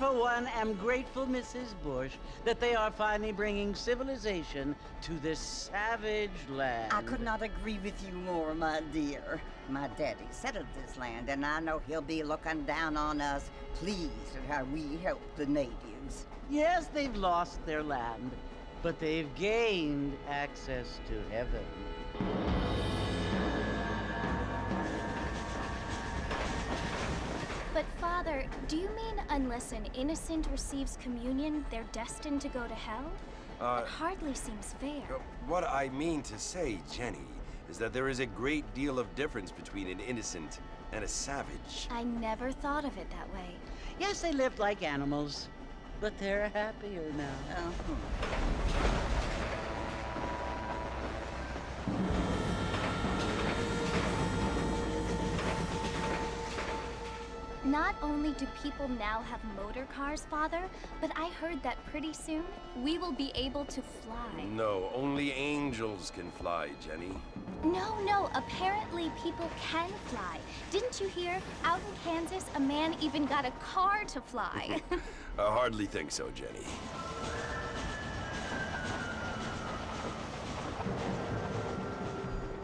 for one, am grateful, Mrs. Bush, that they are finally bringing civilization to this savage land. I could not agree with you more, my dear. My daddy settled this land, and I know he'll be looking down on us, pleased at how we help the natives. Yes, they've lost their land, but they've gained access to heaven. But Father, do you mean unless an innocent receives communion, they're destined to go to hell? That hardly seems fair. What I mean to say, Jenny, is that there is a great deal of difference between an innocent and a savage. I never thought of it that way. Yes, they lived like animals, but they're happier now. Not only do people now have motor cars, Father, but I heard that pretty soon we will be able to fly. No, only angels can fly, Jenny. No, apparently people can fly. Didn't you hear? Out in Kansas, a man even got a car to fly. I hardly think so, Jenny.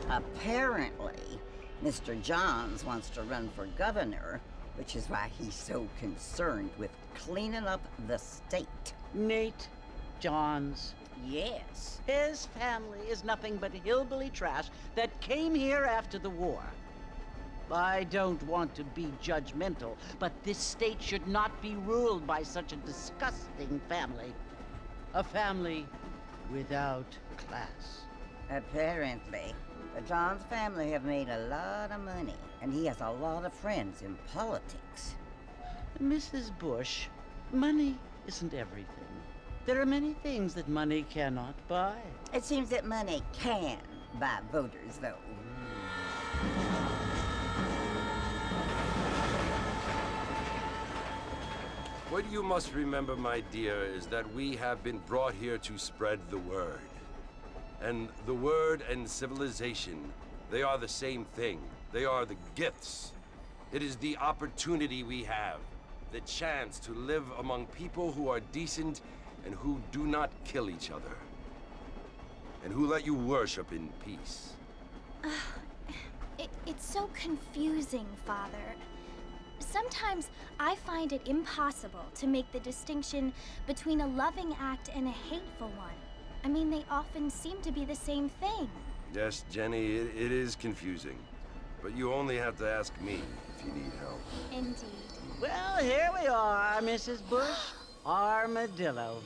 Apparently, Mr. Johns wants to run for governor, which is why he's so concerned with cleaning up the state. Nate Johns. Yes. His family is nothing but hillbilly trash that came here after the war. I don't want to be judgmental, but this state should not be ruled by such a disgusting family. A family without class. Apparently. The Johns family have made a lot of money, and he has a lot of friends in politics. Mrs. Bush, money isn't everything. There are many things that money cannot buy. It seems that money can buy voters, though. What you must remember, my dear, is that we have been brought here to spread the word. And the word and civilization, they are the same thing. They are the gifts. It is the opportunity we have, the chance to live among people who are decent and who do not kill each other, and who let you worship in peace. It's so confusing, Father. Sometimes I find it impossible to make the distinction between a loving act and a hateful one. I mean, they often seem to be the same thing. Yes, Jenny, it is confusing. But you only have to ask me if you need help. Indeed. Well, here we are, Mrs. Bush. Armadillo.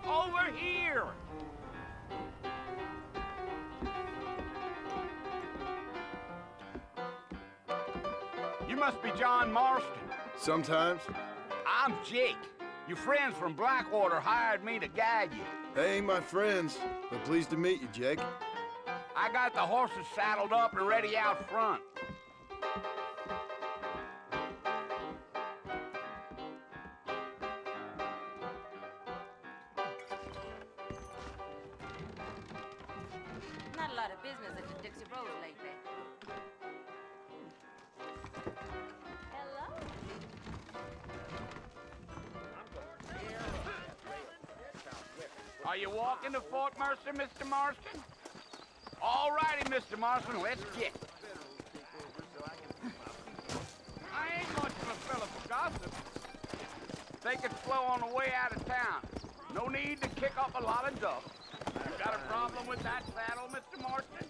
Over here! You must be John Marston. Sometimes. I'm Jake. Your friends from Blackwater hired me to guide you. They ain't my friends, but pleased to meet you, Jake. I got the horses saddled up and ready out front. Not a lot of business at the Dixie Rose lately. Hello? Are you walking to Fort Mercer, Mr. Marston? All righty, Mr. Marston, let's get. I ain't much of a fella for gossip. Take it slow on the way out of town. No need to kick up a lot of dust. You got a problem with that saddle, Mr. Marston?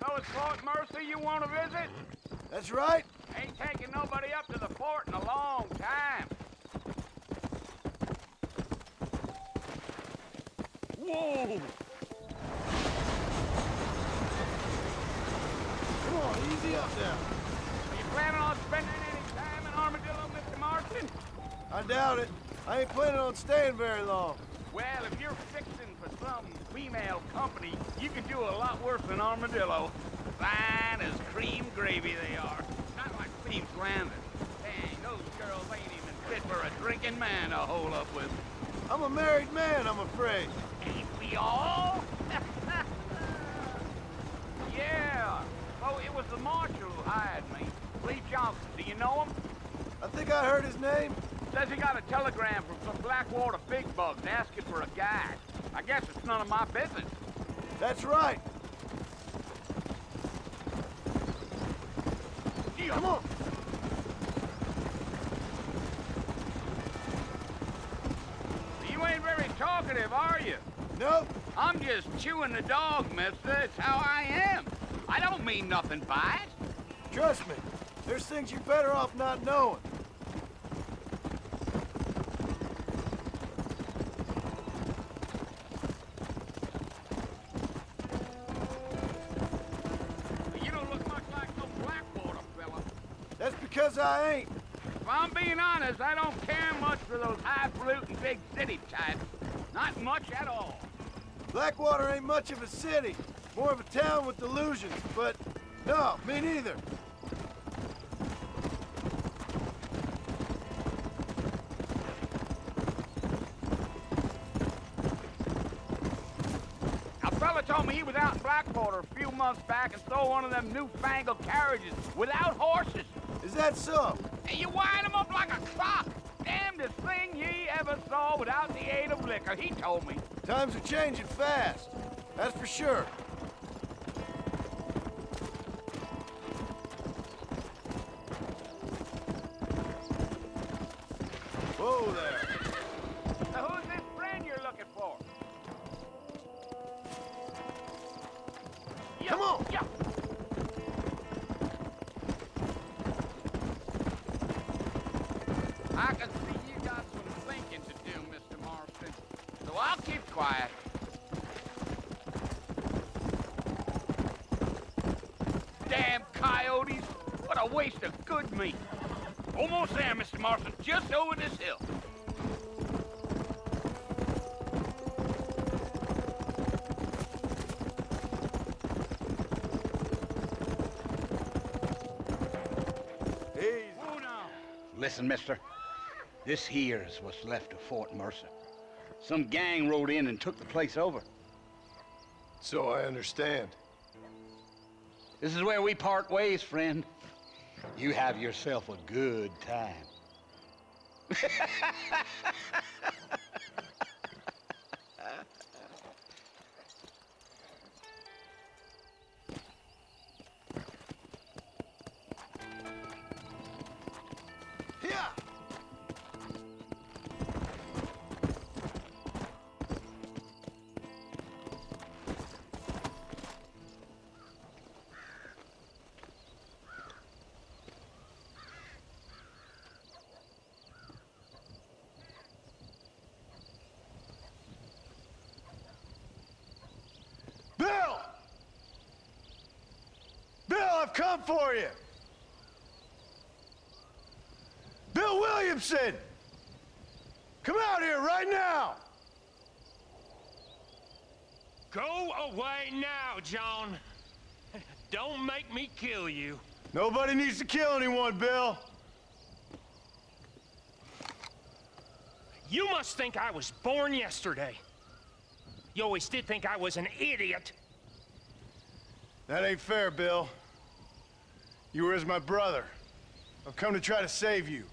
So it's Fort Mercy you want to visit? That's right. Ain't taking nobody up to the fort in a long time. Whoa! Come on, easy up now. Are you planning on spending any time in Armadillo, Mr. Marston? I doubt it. I ain't planning on staying very long. Well, if you're fixing for some female company, you could do a lot worse than Armadillo. Fine as cream gravy they are. Not like Queen's Landing. Dang, those girls ain't even fit for a drinking man to hole up with. I'm a married man, I'm afraid. Ain't we all? Yeah. Oh, it was the marshal who hired me. Lee Johnson. Do you know him? I think I heard his name. Says he got a telegram from some Blackwater big bugs asking for a guide. I guess it's none of my business. That's right. Come on. You ain't very talkative, are you? Nope. I'm just chewing the dog, mister. It's how I am. I don't mean nothing by it. Trust me. There's things you're better off not knowing. You don't look much like no Blackwater fella. That's because I ain't. If I'm being honest, I don't care much for those highfalutin big city types. Not much at all. Blackwater ain't much of a city. More of a town with delusions, but no, me neither. A fella told me he was out in Blackwater a few months back and stole one of them newfangled carriages without horses. Is that so? And you wind him up like a clock. Damnedest thing ye ever saw without the aid of liquor, he told me. Times are changing fast. That's for sure. Whoa there. Now who's this friend you're looking for? Yeah, Come on. Yeah. I can see you got some thinking to do, Mr. Marston. So I'll keep quiet. Damn coyotes! What a waste of good meat. Almost there, Mr. Marston. Just over this hill. Easy. Whoa now. Listen, mister. This here is what's left of Fort Mercer. Some gang rode in and took the place over. So I understand. This is where we part ways, friend. You have yourself a good time. Here! Bill! Bill, I've come for you! Bill Williamson! Come out here right now! Go away now, John. Don't make me kill you. Nobody needs to kill anyone, Bill. You must think I was born yesterday. You always did think I was an idiot. That ain't fair, Bill. You were as my brother. I've come to try to save you.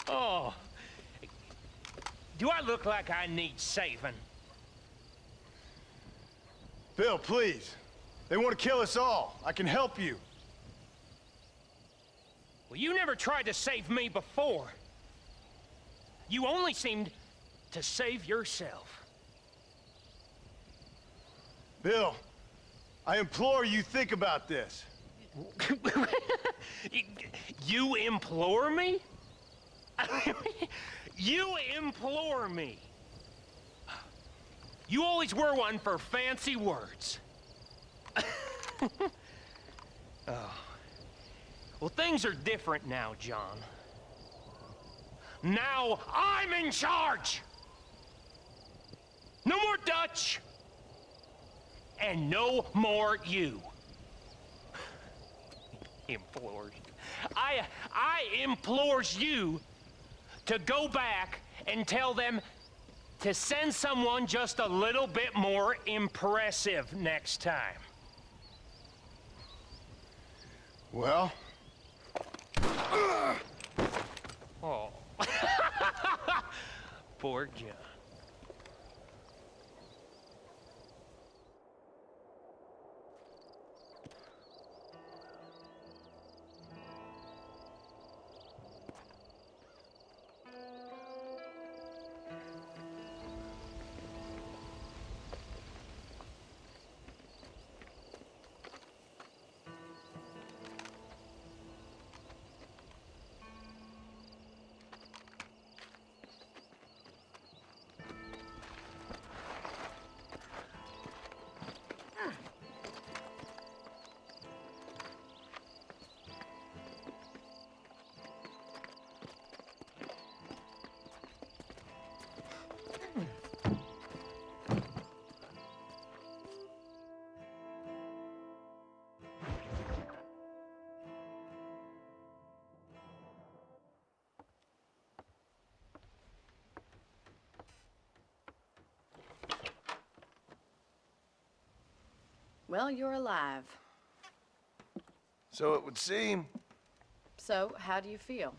Oh. Do I look like I need saving? Bill, please. They want to kill us all. I can help you. Well, you never tried to save me before. You only seemed to save yourself. Bill, I implore you think about this. You implore me? You implore me? You always were one for fancy words. Oh. Well, things are different now, John. Now I'm in charge! No more Dutch! And no more you. Implores. I implores you to go back and tell them to send someone just a little bit more impressive next time. Well? Oh. Poor John. Well, you're alive. So it would seem. So, how do you feel?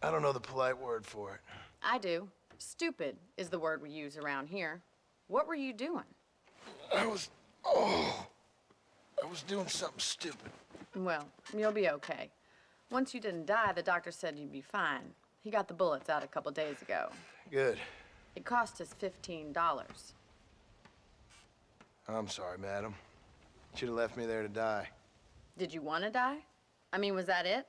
I don't know the polite word for it. I do. Stupid is the word we use around here. What were you doing? I was doing something stupid. Well, you'll be okay. Once you didn't die, the doctor said you'd be fine. He got the bullets out a couple days ago. Good. It cost us $15. I'm sorry, madam. Should have left me there to die. Did you want to die? I mean, was that it?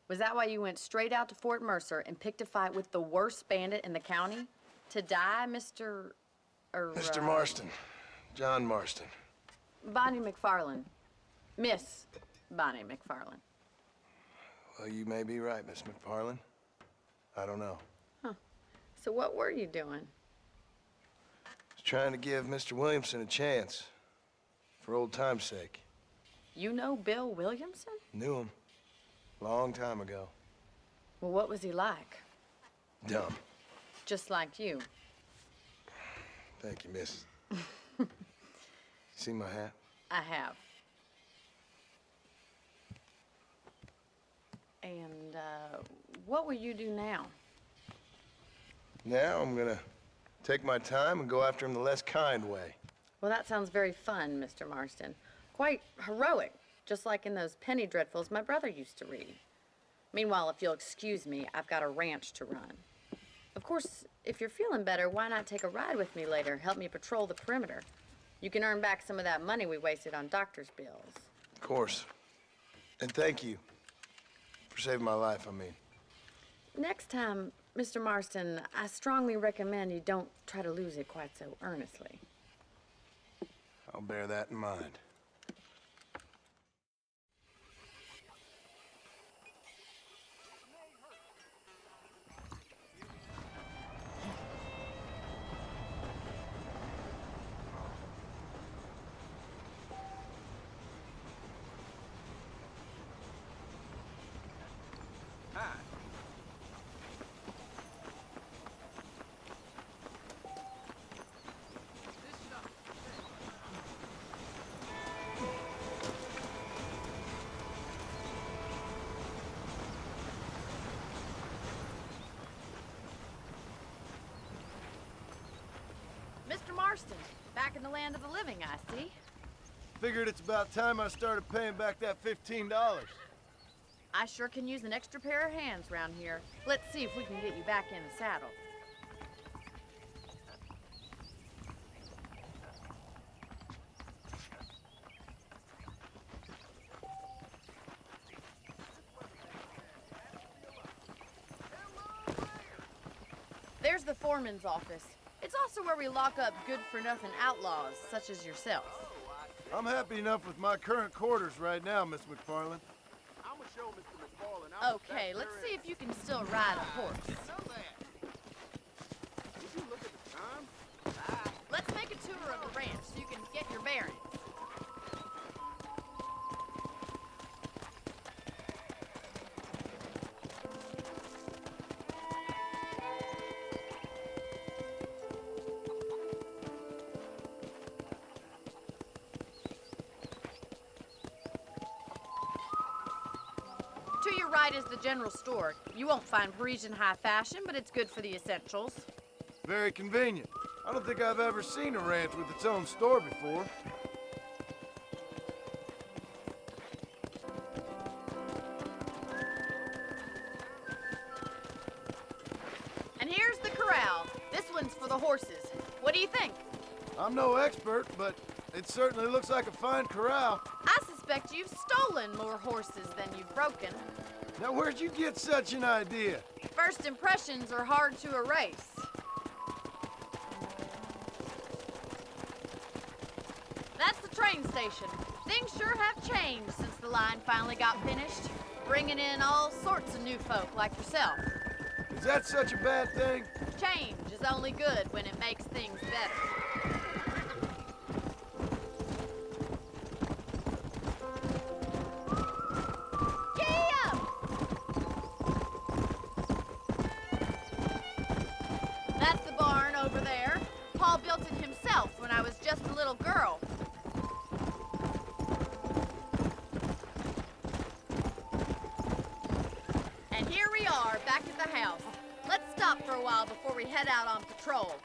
Was that why you went straight out to Fort Mercer and picked a fight with the worst bandit in the county? To die, Mr. Mr. Marston. John Marston. Bonnie McFarland. Miss Bonnie McFarland. Well, you may be right, Miss McFarland. I don't know. Huh. So what were you doing? I was trying to give Mr. Williamson a chance. For old time's sake. You know Bill Williamson? Knew him. Long time ago. Well, what was he like? Dumb. Just like you. Thank you, miss. See my hat? I have. And, what will you do now? Now I'm gonna take my time and go after him the less kind way. Well, that sounds very fun, Mr. Marston. Quite heroic, just like in those penny dreadfuls my brother used to read. Meanwhile, if you'll excuse me, I've got a ranch to run. Of course, if you're feeling better, why not take a ride with me later? Help me patrol the perimeter. You can earn back some of that money we wasted on doctor's bills. Of course. And thank you for saving my life, I mean. Next time, Mr. Marston, I strongly recommend you don't try to lose it quite so earnestly. I'll bear that in mind. Mr. Marston, back in the land of the living, I see. Figured it's about time I started paying back that $15. I sure can use an extra pair of hands around here. Let's see if we can get you back in the saddle. There's the foreman's office. It's also where we lock up good-for-nothing outlaws, such as yourself. I'm happy enough with my current quarters right now, Miss McFarland. Okay, let's see if you can still ride a horse. Let's make a tour of the ranch so you can get your bearings. To your right is the general store. You won't find Parisian high fashion, but it's good for the essentials. Very convenient. I don't think I've ever seen a ranch with its own store before. And here's the corral. This one's for the horses. What do you think? I'm no expert, but it certainly looks like a fine corral. I suspect you've stolen more horses than you've broken. Now, where'd you get such an idea? First impressions are hard to erase. That's the train station. Things sure have changed since the line finally got finished, bringing in all sorts of new folk like yourself. Is that such a bad thing? Change is only good when it makes things better. That's the barn over there. Paul built it himself when I was just a little girl. And here we are, back at the house. Let's stop for a while before we head out on patrol.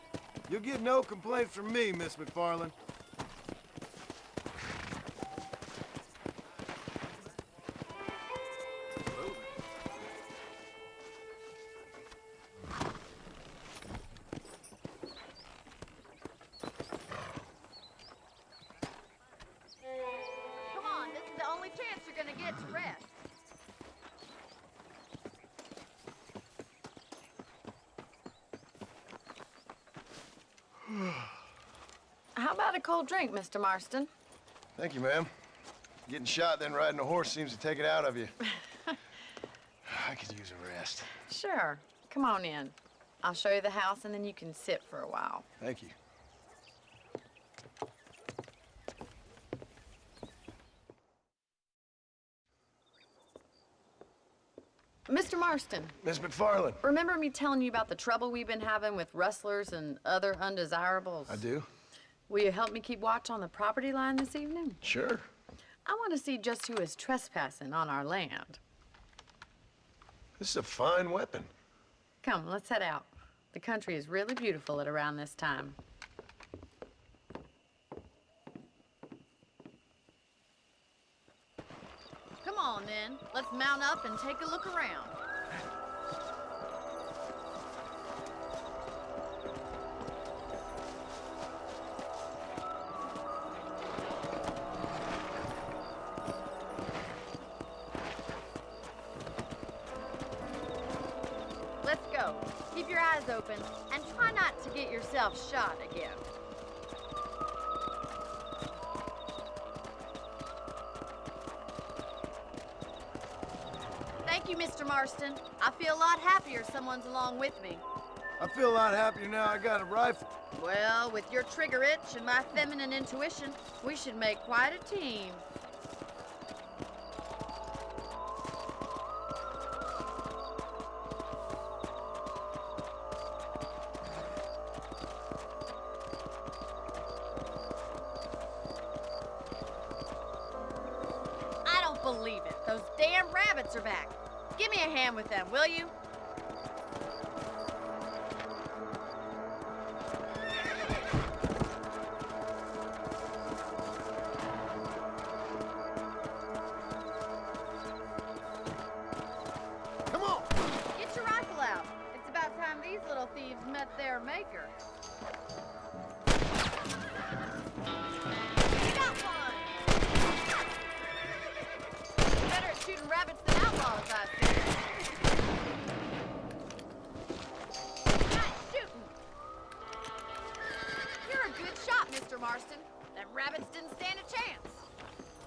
You'll get no complaints from me, Miss McFarland. Come on, this is the only chance you're gonna get to rest. How about a cold drink, Mr. Marston? Thank you, ma'am. Getting shot, then riding a horse seems to take it out of you. I could use a rest. Sure. Come on in. I'll show you the house, and then you can sit for a while. Thank you. Mr. Marston, Miss McFarland. remember me telling you about the trouble we've been having with rustlers and other undesirables? I do. Will you help me keep watch on the property line this evening? Sure. I want to see just who is trespassing on our land. This is a fine weapon. Come, let's head out. The country is really beautiful at around this time. Come on, then. Let's mount up and take a look around. Let's go. Keep your eyes open and try not to get yourself shot again. Thank you, Mr. Marston. I feel a lot happier someone's along with me. I feel a lot happier now I got a rifle. Well, with your trigger itch and my feminine intuition, we should make quite a team. I don't believe it. Those damn rabbits are back. Give me a hand with them, will you? Come on! Get your rifle out. It's about time these little thieves met their maker. You got one! Better at shooting rabbits than outlaws, I see. Nice shooting! Marston. Them rabbits didn't stand a chance.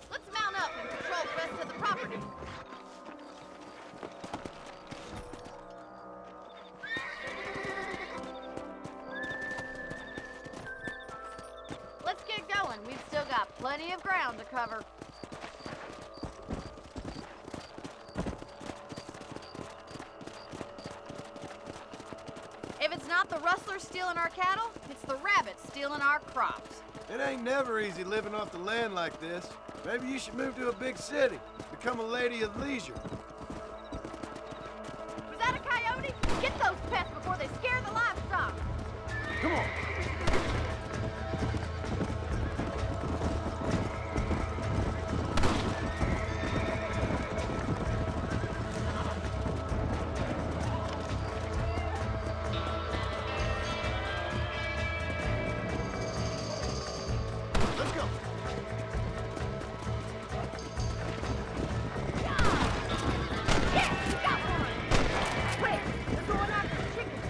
Let's mount up and patrol the rest of the property. Let's get going. We've still got plenty of ground to cover. If it's not the rustlers stealing our cattle, it's the rabbits stealing our crops. It ain't never easy living off the land like this. Maybe you should move to a big city. Become a lady of leisure. Was that a coyote? Get those pests before they scare the livestock. Come on. Let's go. Yes, we got one! Wait, they're going after the chickens.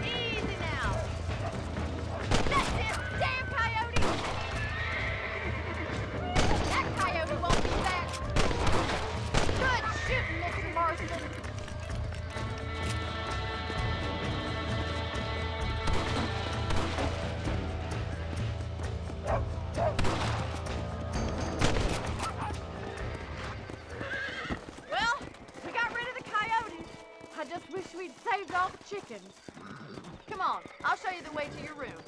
Easy now. That's it, damn coyote! That coyote won't be back. Good shooting, Mr. Marston. Well, we got rid of the coyotes. I just wish we'd saved all the chickens. Come on, I'll show you the way to your room.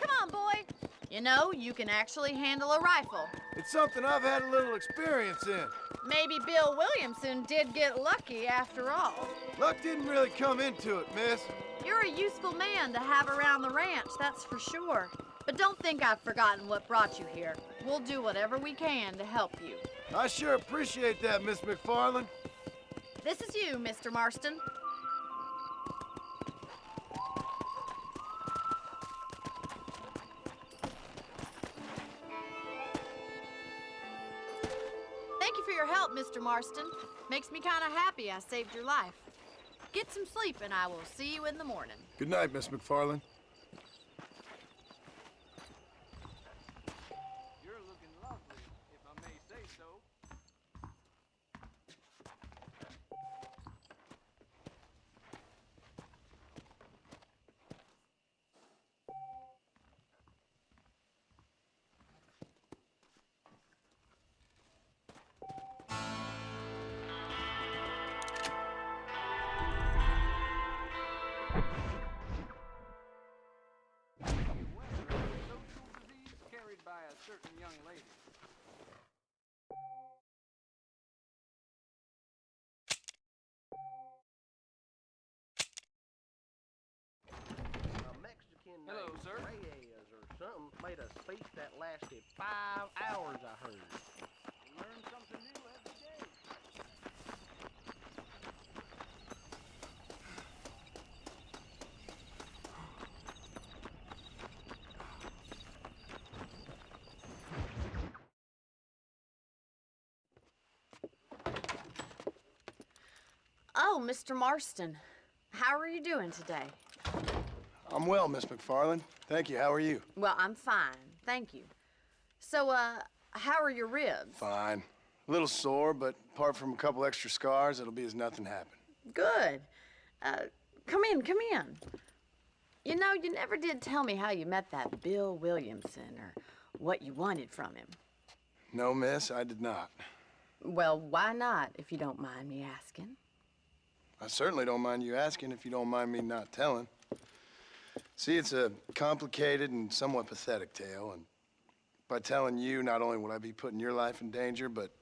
Come on, boy. You know, you can actually handle a rifle. It's something I've had a little experience in. Maybe Bill Williamson did get lucky after all. Luck didn't really come into it, miss. You're a useful man to have around the ranch, that's for sure. But don't think I've forgotten what brought you here. We'll do whatever we can to help you. I sure appreciate that, Miss McFarland. This is you, Mr. Marston. Thank you for your help, Mr. Marston. Makes me kind of happy I saved your life. Get some sleep and I will see you in the morning. Good night, Miss McFarland. You're looking lovely, if I may say so. Social disease carried by a certain young lady. A Mexican Hello, named sir. Reyes or something made a speech that lasted 5 hours, I heard. Learn something new every day. Oh, Mr. Marston. How are you doing today? I'm well, Miss McFarland. Thank you. How are you? Well, I'm fine. Thank you. So, how are your ribs? Fine. A little sore, but apart from a couple extra scars, it'll be as nothing happened. Good. Come in, come in. You know, you never did tell me how you met that Bill Williamson or what you wanted from him. No, miss, I did not. Well, why not, if you don't mind me asking? I certainly don't mind you asking if you don't mind me not telling. See, it's a complicated and somewhat pathetic tale, and by telling you, not only would I be putting your life in danger, but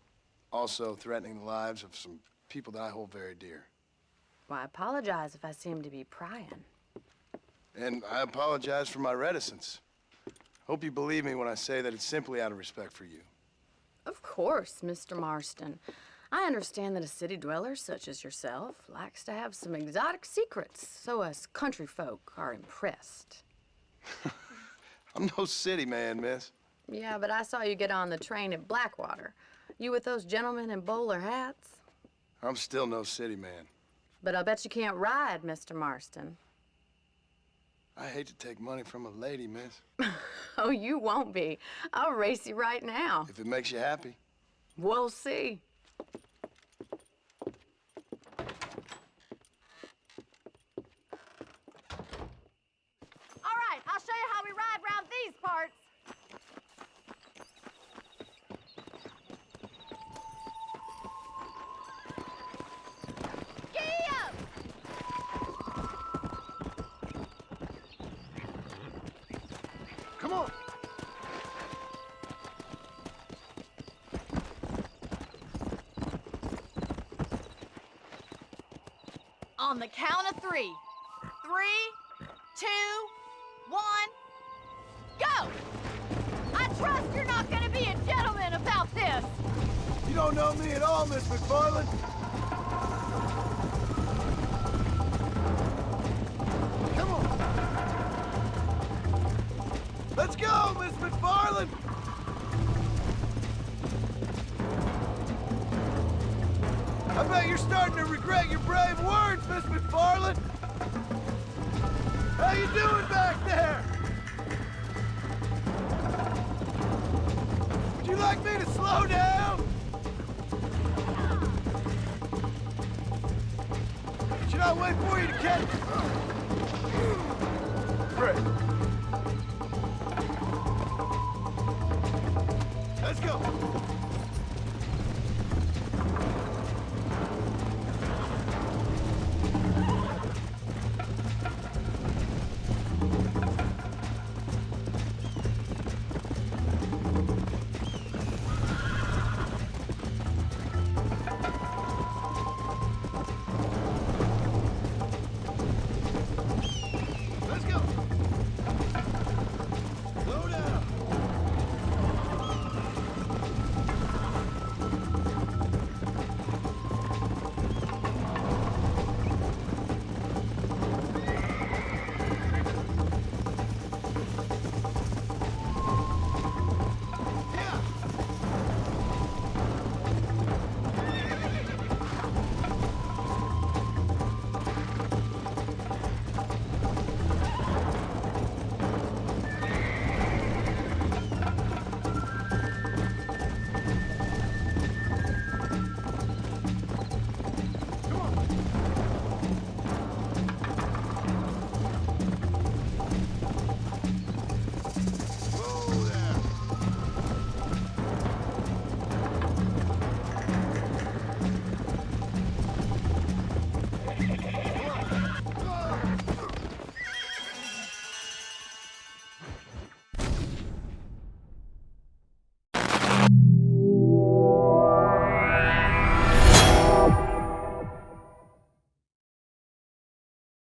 also threatening the lives of some people that I hold very dear. Well, I apologize if I seem to be prying. And I apologize for my reticence. Hope you believe me when I say that it's simply out of respect for you. Of course, Mr. Marston. I understand that a city dweller such as yourself likes to have some exotic secrets, so us country folk are impressed. I'm no city man, miss. Yeah, but I saw you get on the train at Blackwater. You with those gentlemen in bowler hats? I'm still no city man. But I bet you can't ride, Mr. Marston. I hate to take money from a lady, miss. Oh, you won't be. I'll race you right now. If it makes you happy. We'll see. All right, I'll show you how we ride around these parts. Gee up! Come on. On the count of 3. 3, 2, 1, go! I trust you're not gonna be a gentleman about this. You don't know me at all, Miss McFarland. Come on. Let's go, Miss McFarland. I bet you're starting to regret your brave words, Miss McFarland. How you doing back there? Would you like me to slow down? Should I wait for you to catch? Great. Let's go.